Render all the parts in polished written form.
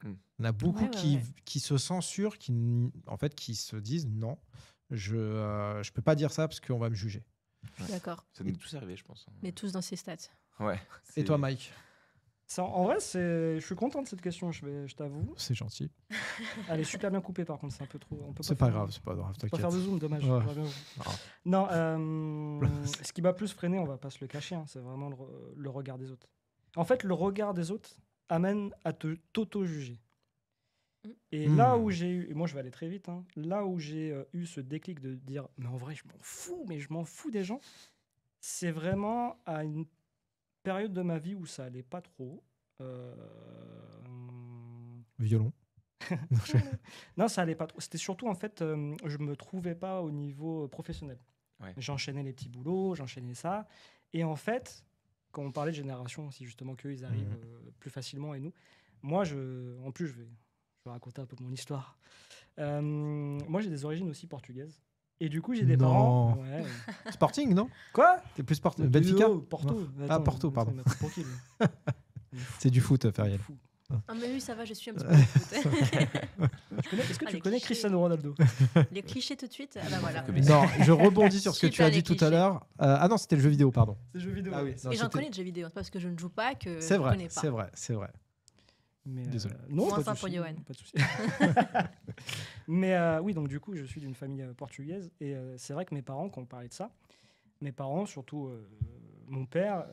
Il y en a beaucoup Ouais. qui se censurent, en fait, qui se disent non, je peux pas dire ça parce qu'on va me juger. Je suis d'accord. Ça nous est tous arrivé, je pense. On est tous dans ces stats. Ouais. Et toi, Mike? En vrai, je suis content de cette question, je t'avoue. C'est gentil. Elle est super bien coupée, par contre, c'est un peu trop. On peut C'est pas grave, t'inquiète. Pas faire de zoom, dommage. Ouais. J'aurais bien voulu. Non, ce qui m'a plus freiné, on va pas se le cacher, hein, c'est vraiment le regard des autres. En fait, le regard des autres amène à t'auto-juger. Et là où j'ai eu, et moi je vais aller très vite, hein, là où j'ai eu ce déclic de dire, mais en vrai, je m'en fous des gens, c'est vraiment à une période de ma vie où ça allait pas trop. Violon. Non, ça allait pas trop. C'était surtout, en fait, je me trouvais pas au niveau professionnel. Ouais. J'enchaînais les petits boulots, j'enchaînais ça. Et en fait, quand on parlait de génération, si justement qu'eux, ils arrivent plus facilement et nous, moi, en plus, je vais raconter un peu mon histoire. Moi, j'ai des origines aussi portugaises. Et du coup, j'ai des parents. Ouais. Sporting, non? Quoi? T'es plus sportif. Benfica? Porto. Ah, Porto, pardon. Pour qui, C'est du foot, Feriel. Ah, mais oui, ça va, je suis un petit peu de foot. Est-ce que tu les connais clichés. Cristiano Ronaldo? Les clichés tout de suite. Ah bah voilà. Non, je rebondis sur ce que tu Super, as les dit tout à clichés. l'heure. Ah non, c'était le jeu vidéo, pardon. C'est jeux vidéo. Ah oui, non, Et j'en c'était- connais de jeux vidéo, c'est pas parce que je ne joue pas que C'est je vrai, connais pas. c'est vrai. Mais, Désolé. Non, Moins pas de un pour souci, Johan. pas de souci. Mais oui, donc du coup, je suis d'une famille portugaise. Et c'est vrai que mes parents, quand on parlait de ça, mes parents, surtout mon père,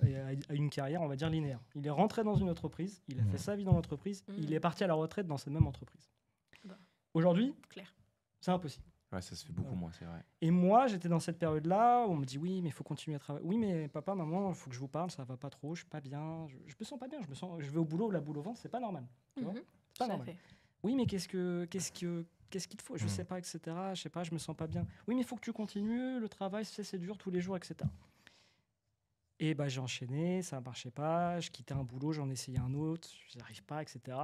a une carrière, on va dire, linéaire. Il est rentré dans une entreprise, il a fait sa vie dans l'entreprise, il est parti à la retraite dans cette même entreprise. Bah. Aujourd'hui, Clair. c'est impossible. Ouais, ça se fait beaucoup moins, c'est vrai. Et moi, j'étais dans cette période-là où on me dit oui, mais il faut continuer à travailler. Oui, mais papa, maman, il faut que je vous parle, ça va pas trop, je suis pas bien, je me sens pas bien, je vais au boulot, la boule au ventre, c'est pas normal. Tu vois, Mhm. c'est pas Tout à normal. fait. Oui, mais qu'est-ce qu'il te faut? Je sais pas, etc. Je sais pas, je me sens pas bien. Oui, mais il faut que tu continues, le travail, c'est dur tous les jours, etc. Et bah, j'ai enchaîné, ça marchait pas, je quittais un boulot, j'en essayais un autre, j'y arrive pas, etc.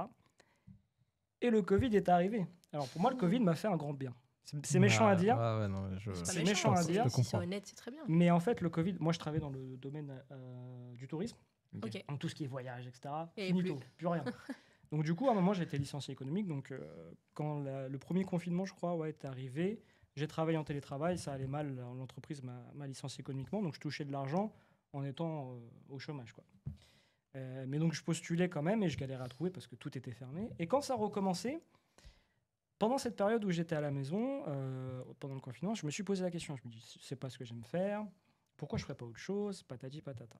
Et le Covid est arrivé. Alors pour moi, le Covid m'a fait un grand bien. C'est méchant à dire, Ouais, non, C'est pas C'est méchant à dire. Je Si c'est comprends. honnête, c'est très bien. mais en fait, le Covid, moi je travaille dans le domaine du tourisme, Ok. donc tout ce qui est voyage, etc. Et Finito, plus rien. Donc du coup, à un moment, j'ai été licencié économique. Donc quand le premier confinement, je crois, est arrivé, j'ai travaillé en télétravail, ça allait mal, l'entreprise m'a licencié économiquement, donc je touchais de l'argent en étant au chômage, quoi. Mais donc je postulais quand même et je galérais à trouver parce que tout était fermé. Et quand ça recommençait, pendant cette période où j'étais à la maison, pendant le confinement, je me suis posé la question. Je me dis, c'est pas ce que j'aime faire, pourquoi je ferais pas autre chose, patati patata.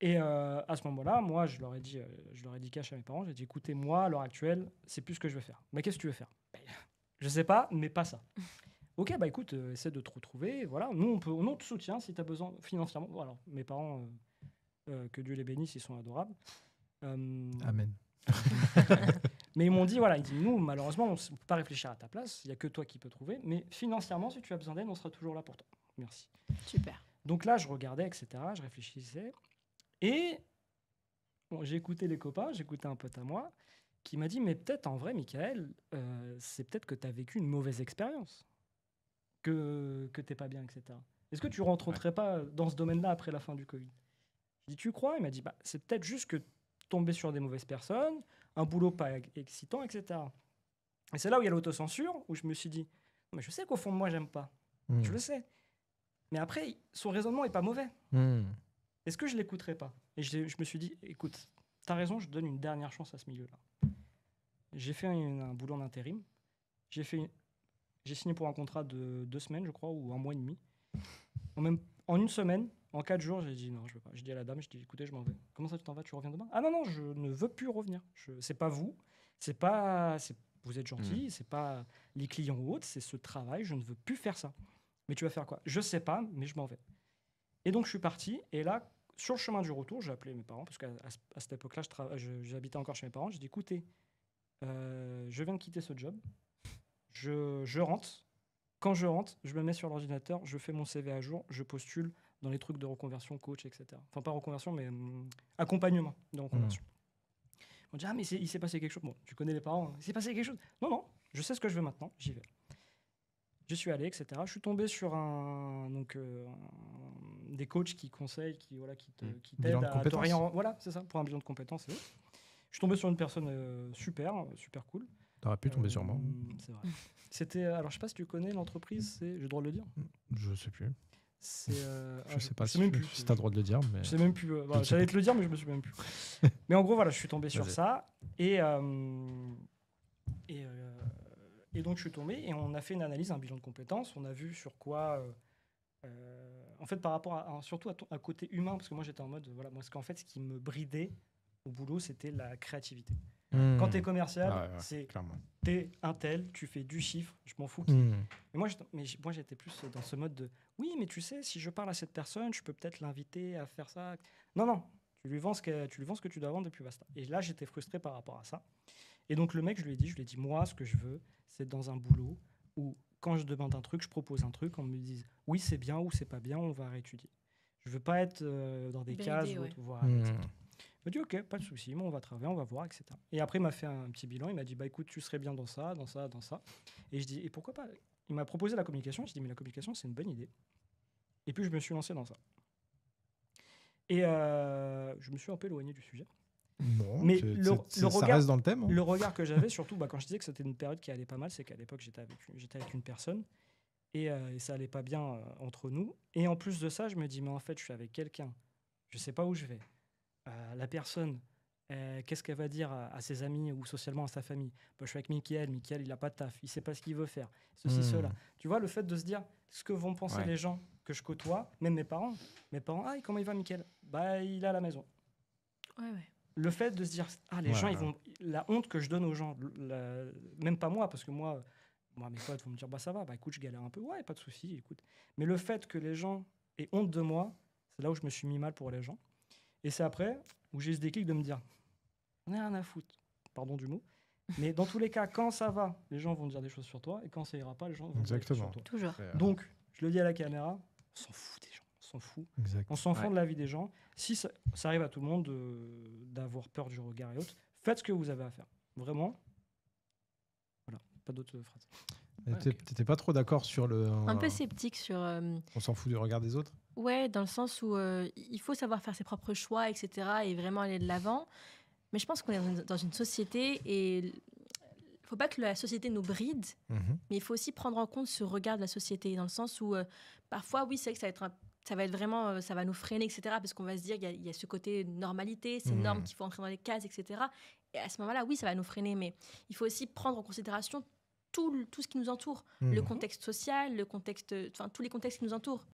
Et à ce moment-là, moi, je leur ai dit cash à mes parents, j'ai dit, écoutez, moi, à l'heure actuelle, c'est plus ce que je veux faire. Mais qu'est-ce que tu veux faire? Je sais pas, mais pas ça. Ok, bah écoute, essaie de te retrouver. Voilà, nous, on te soutient si tu as besoin financièrement. Voilà, mes parents, que Dieu les bénisse, ils sont adorables. Amen. Mais ils m'ont dit, voilà, ils disent, nous, malheureusement, on ne peut pas réfléchir à ta place, il n'y a que toi qui peux trouver, mais financièrement, si tu as besoin d'aide, on sera toujours là pour toi. Merci. Super. Donc là, je regardais, etc., je réfléchissais, et bon, j'ai écouté les copains, j'ai écouté un pote à moi, qui m'a dit, mais peut-être en vrai, Michael, c'est peut-être que tu as vécu une mauvaise expérience, que tu n'es pas bien, etc. Est-ce que tu rentrerais pas dans ce domaine-là après la fin du Covid? Je dis, tu crois? Il m'a dit, bah, c'est peut-être juste que tomber sur des mauvaises personnes, un boulot pas excitant, etc. Et c'est là où il y a l'autocensure, où je me suis dit, non, mais je sais qu'au fond de moi, j'aime pas. Je le sais. Mais après, son raisonnement est pas mauvais. Est-ce que je l'écouterai pas? Et je me suis dit, écoute, t'as raison, je donne une dernière chance à ce milieu-là. J'ai fait un boulot en intérim. J'ai signé pour un contrat de 2 semaines, je crois, ou 1 mois et demi. En une semaine, en 4 jours, j'ai dit non, je veux pas. J'ai dit à la dame, je dis écoutez, je m'en vais. Comment ça, tu t'en vas? Tu reviens demain? Ah non, non, je ne veux plus revenir. C'est pas vous. Vous êtes gentil, c'est pas les clients ou autres, c'est ce travail, je ne veux plus faire ça. Mais tu vas faire quoi? Je sais pas, mais je m'en vais. Et donc je suis parti, et là, sur le chemin du retour, j'ai appelé mes parents, parce qu'à cette époque-là, j'habitais encore chez mes parents. J'ai dit écoutez, je viens de quitter ce job, je rentre. Quand je rentre, je me mets sur l'ordinateur, je fais mon CV à jour, je postule dans les trucs de reconversion, coach, etc. Enfin, pas reconversion, mais accompagnement de reconversion. On dit, ah, mais il s'est passé quelque chose. Bon, tu connais les parents, hein. Il s'est passé quelque chose. Non, non, je sais ce que je veux maintenant, j'y vais. J'y suis allé, etc. Je suis tombé sur des coachs qui conseillent, qui t'aident à t'orienter. Voilà, c'est ça, pour un bilan de compétences. Je suis tombé sur une personne super cool. T'aurais pu tomber sur moi. C'est vrai. C'était, alors je sais pas si tu connais l'entreprise, j'ai le droit de le dire. Je sais plus. C'est, Je sais pas sais si, même plus. si t'as le droit de le dire, mais Je sais même plus. Je sais J'allais pas. te le dire, mais je me souviens même plus. Mais en gros, voilà, je suis tombé sur Vas-y. ça et donc je suis tombé et on a fait une analyse, un bilan de compétences. On a vu sur quoi, en fait, par rapport surtout à côté humain, parce que moi j'étais en mode, voilà, moi, ce qui me bridait au boulot, c'était la créativité. Quand t'es commercial, Ah ouais, c'est clairement. t'es un tel, tu fais du chiffre, je m'en fous. Mais moi, j'étais plus dans ce mode de oui, mais tu sais, si je parle à cette personne, je peux peut-être l'inviter à faire ça. Non, tu lui vends ce que tu dois vendre et puis basta. Et là, j'étais frustré par rapport à ça. Et donc, le mec, je lui ai dit, moi, ce que je veux, c'est dans un boulot où, quand je demande un truc, je propose un truc, on me dise oui, c'est bien ou c'est pas bien, on va réétudier. Je veux pas être dans des Bridé, cases ouais. où voilà, etc. Il m'a dit ok, pas de souci, on va travailler, on va voir, etc. Et après, il m'a fait un petit bilan. Il m'a dit bah écoute, tu serais bien dans ça, dans ça, dans ça. Et je dis et pourquoi pas. Il m'a proposé la communication. Je dis mais la communication, c'est une bonne idée. Et puis je me suis lancé dans ça. Et je me suis un peu éloigné du sujet. Non, Mais ça regard- reste dans le thème. Hein. Le regard que j'avais, surtout quand je disais que c'était une période qui allait pas mal, c'est qu'à l'époque, j'étais avec une personne et ça allait pas bien entre nous. Et en plus de ça, je me dis mais en fait, je suis avec quelqu'un. Je sais pas où je vais. La personne, qu'est-ce qu'elle va dire à ses amis ou socialement à sa famille? Bah, je suis avec Mickaël, il a pas de taf, il sait pas ce qu'il veut faire, ceci, cela. Tu vois, le fait de se dire ce que vont penser les gens que je côtoie, même mes parents, ah, et comment il va Mickaël? Bah, il est à la maison. Ouais. Le fait de se dire, les gens, la honte que je donne aux gens, même pas moi, parce que moi, mes potes vont me dire, bah ça va, bah écoute, je galère un peu, ouais, pas de souci, écoute. Mais le fait que les gens aient honte de moi, c'est là où je me suis mis mal pour les gens. Et c'est après où j'ai ce déclic de me dire, on a rien à foutre, pardon du mot, mais dans tous les cas, quand ça va, les gens vont dire des choses sur toi, et quand ça ira pas, les gens vont dire des choses sur toi. Toujours. Donc, je le dis à la caméra, on s'en fout des gens, on s'en fout. Exact. On s'en fout de la vie des gens. Si ça arrive à tout le monde d'avoir peur du regard et autres, faites ce que vous avez à faire. Vraiment. Voilà, pas d'autres phrases. T'étais pas trop d'accord sur le... Un peu sceptique sur... On s'en fout du regard des autres? Ouais, dans le sens où il faut savoir faire ses propres choix, etc. et vraiment aller de l'avant. Mais je pense qu'on est dans une société et il ne faut pas que la société nous bride, mais il faut aussi prendre en compte ce regard de la société, dans le sens où parfois, oui, c'est vrai que ça va être vraiment, ça va nous freiner, etc. Parce qu'on va se dire qu'il y a ce côté normalité, ces normes qu'il faut entrer dans les cases, etc. Et à ce moment-là, oui, ça va nous freiner, mais il faut aussi prendre en considération tout ce qui nous entoure, le contexte social, tous les contextes qui nous entourent.